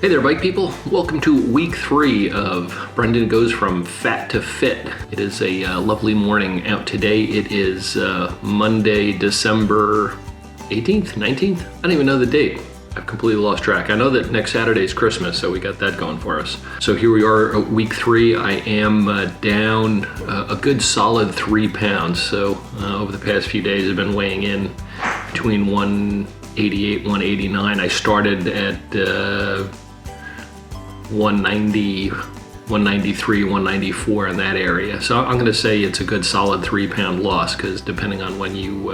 Hey there, bike people. Welcome to week 3 of Brendan Goes From Fat to Fit. It is a lovely morning out today. It is Monday, December 18th, 19th? I don't even know the date. I've completely lost track. I know that next Saturday is Christmas, so we got that going for us. So here we are, week 3. I am down a good solid 3 pounds. So over the past few days, I've been weighing in between 188, 189. I started at 190, 193, 194 in that area. So I'm going to say it's a good solid 3 pound loss, because depending on when you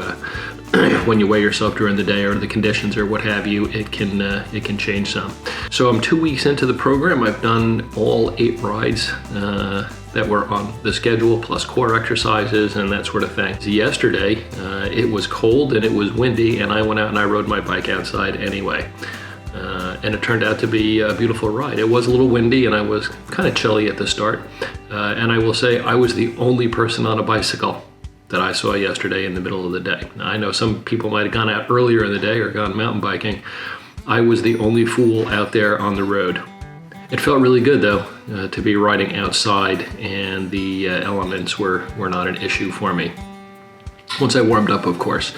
when you weigh yourself during the day or the conditions or what have you, it can change some. So I'm 2 weeks into the program. I've done all 8 rides that were on the schedule, plus core exercises and that sort of thing. Yesterday, it was cold and it was windy, and I went out and I rode my bike outside anyway. And it turned out to be a beautiful ride. It was a little windy and I was kind of chilly at the start. And I will say I was the only person on a bicycle that I saw yesterday in the middle of the day. Now, I know some people might have gone out earlier in the day or gone mountain biking. I was the only fool out there on the road. It felt really good though, to be riding outside, and the elements were not an issue for me. Once I warmed up, of course,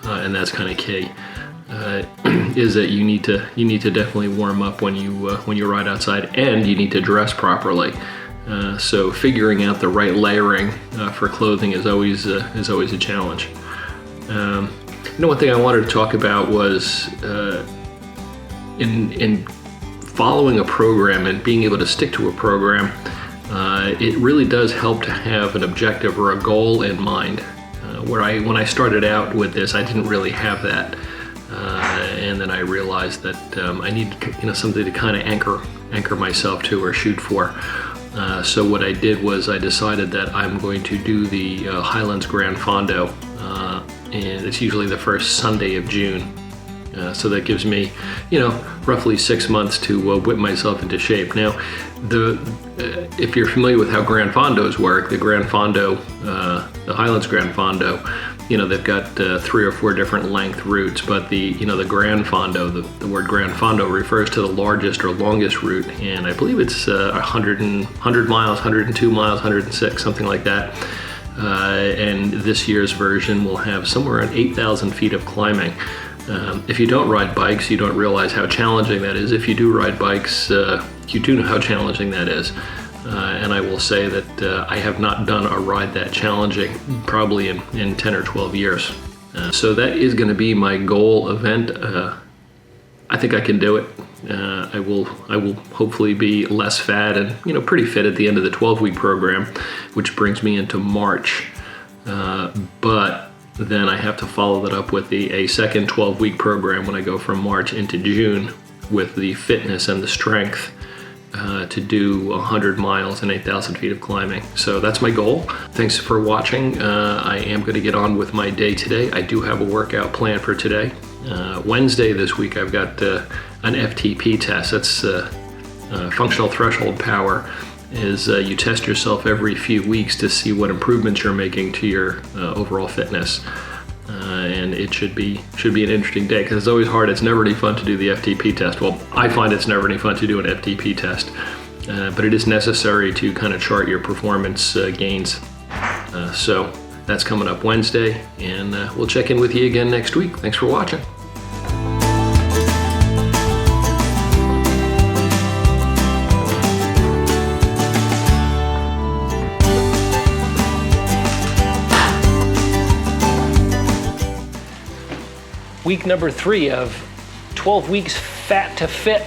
and that's kind of key. Is that you need to definitely warm up when you ride outside, and you need to dress properly. So figuring out the right layering for clothing is always a challenge. One thing I wanted to talk about was in following a program and being able to stick to a program. It really does help to have an objective or a goal in mind. When I started out with this, I didn't really have that. And then I realized that I needed something to kind of anchor myself to or shoot for. So what I did was I decided that I'm going to do the Highlands Grand Fondo, and it's usually the first Sunday of June. So that gives me, roughly 6 months to whip myself into shape. Now, if you're familiar with how Grand Fondos work, the Grand Fondo, the Highlands Grand Fondo, they've got 3 or 4 different length routes, but the Grand Fondo, the word Grand Fondo refers to the largest or longest route, and I believe it's 100 miles, 102 miles, 106, something like that. And this year's version will have somewhere around 8,000 feet of climbing. If you don't ride bikes, you don't realize how challenging that is. If you do ride bikes, you do know how challenging that is. And I will say that I have not done a ride that challenging probably in 10 or 12 years. So that is going to be my goal event. I think I can do it. I will hopefully be less fat and pretty fit at the end of the 12-week program, which brings me into March. But then I have to follow that up with a second 12-week program when I go from March into June with the fitness and the strength to do 100 miles and 8,000 feet of climbing. So that's my goal. Thanks for watching. I am going to get on with my day today. I do have a workout planned for today. Wednesday this week I've got an FTP test. That's functional threshold power. Is you test yourself every few weeks to see what improvements you're making to your overall fitness. And it should be an interesting day, because it's always hard. It's never any fun to do the FTP test. Well, I find it's never any fun to do an FTP test, but it is necessary to kind of chart your performance gains. So that's coming up Wednesday, and we'll check in with you again next week. Thanks for watching. Week number 3 of 12 weeks Fat to Fit.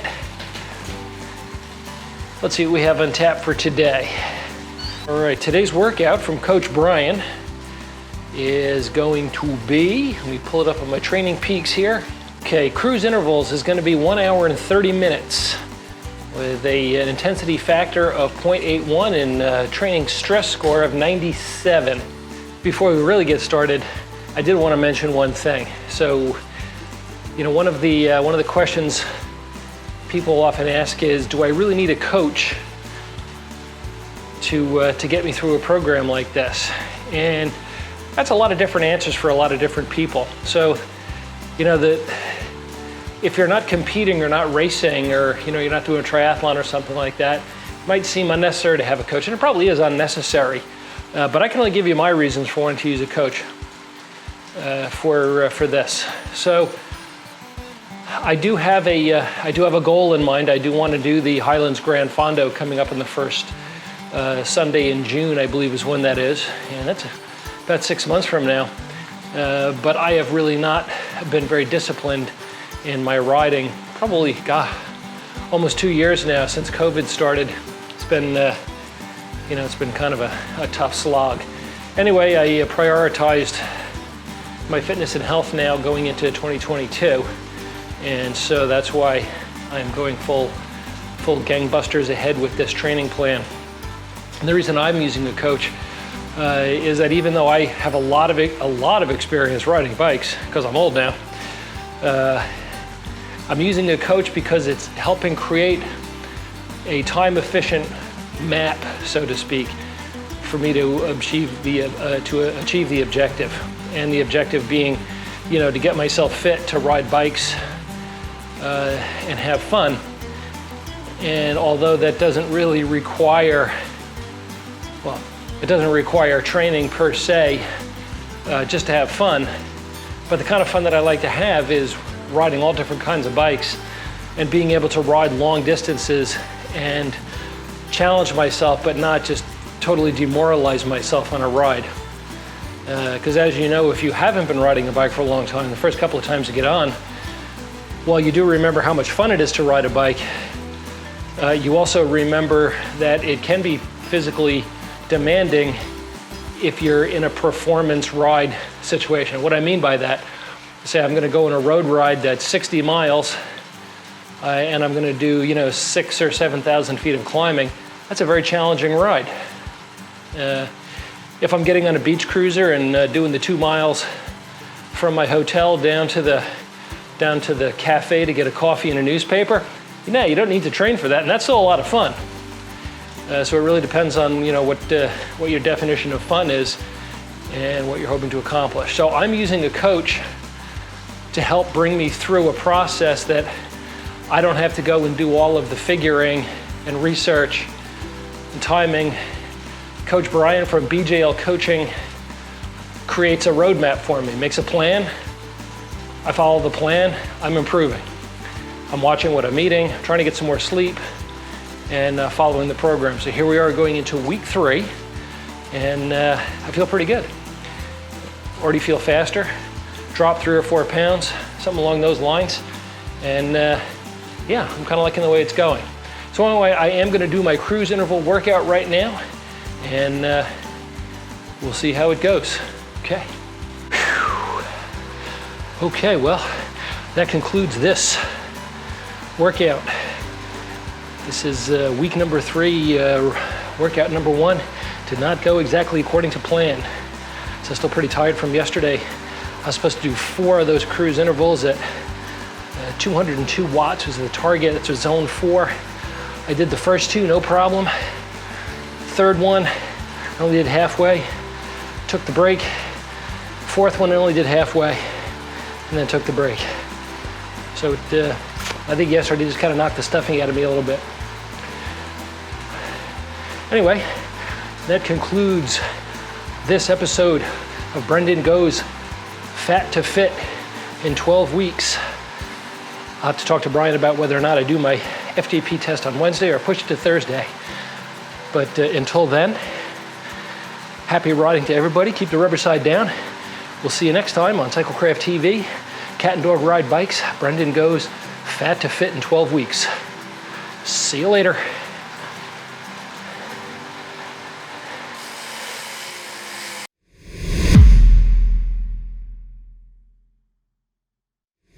Let's see what we have on tap for today. All right, today's workout from Coach Brian is going to be, let me pull it up on my Training Peaks here. Okay, cruise intervals is going to be 1 hour and 30 minutes with an intensity factor of 0.81 and a training stress score of 97. Before we really get started, I did want to mention one thing. So, one of the questions people often ask is, do I really need a coach to get me through a program like this? And that's a lot of different answers for a lot of different people. So, if you're not competing or not racing, or you're not doing a triathlon or something like that, it might seem unnecessary to have a coach, and it probably is unnecessary. But I can only give you my reasons for wanting to use a coach for this. So I do have a goal in mind. I do want to do the Highlands Grand Fondo coming up in the first Sunday in June, I believe is when that is, and that's about 6 months from now. But I have really not been very disciplined in my riding. Probably, almost 2 years now since COVID started. It's been, it's been kind of a tough slog. Anyway, I prioritized my fitness and health now going into 2022, and so that's why I'm going full gangbusters ahead with this training plan. And the reason I'm using a coach is that even though I have a lot of experience riding bikes, because I'm old now, I'm using a coach because it's helping create a time-efficient map, so to speak, for me to achieve the objective. And the objective being, to get myself fit to ride bikes and have fun. And although that doesn't really require, it doesn't require training per se, just to have fun. But the kind of fun that I like to have is riding all different kinds of bikes and being able to ride long distances and challenge myself, but not just totally demoralize myself on a ride. Because as you know, if you haven't been riding a bike for a long time, the first couple of times you get on, while you do remember how much fun it is to ride a bike, you also remember that it can be physically demanding if you're in a performance ride situation. What I mean by that, say I'm gonna go on a road ride that's 60 miles and I'm gonna do 6,000 or 7,000 feet of climbing. That's a very challenging ride. If I'm getting on a beach cruiser and doing the 2 miles from my hotel down to the cafe to get a coffee and a newspaper, you don't need to train for that, and that's still a lot of fun. So it really depends on what your definition of fun is and what you're hoping to accomplish. So I'm using a coach to help bring me through a process that I don't have to go and do all of the figuring and research and timing. Coach Brian from BJL Coaching creates a roadmap for me, makes a plan. I follow the plan, I'm improving. I'm watching what I'm eating, trying to get some more sleep, and following the program. So here we are going into week 3, and I feel pretty good. Already feel faster, dropped 3 or 4 pounds, something along those lines. And yeah, I'm kind of liking the way it's going. So anyway, I am gonna do my cruise interval workout right now, and we'll see how it goes. Okay. Whew. Okay, well, that concludes this workout. This is week number 3, workout number 1. Did not go exactly according to plan. So still pretty tired from yesterday. I was supposed to do 4 of those cruise intervals at 202 watts was the target. That's a zone 4. I did the first 2, no problem. Third one, I only did halfway. Took the break. Fourth one, I only did halfway, and then took the break. So I think yesterday just kind of knocked the stuffing out of me a little bit. Anyway, that concludes this episode of Brendan Goes Fat2Fit in 12 weeks. I'll have to talk to Brian about whether or not I do my FTP test on Wednesday or push it to Thursday. But until then, happy riding to everybody. Keep the rubber side down. We'll see you next time on Cyclecraft TV. Cat and Dog Ride Bikes. Brendan Goes Fat2Fit in 12 weeks. See you later.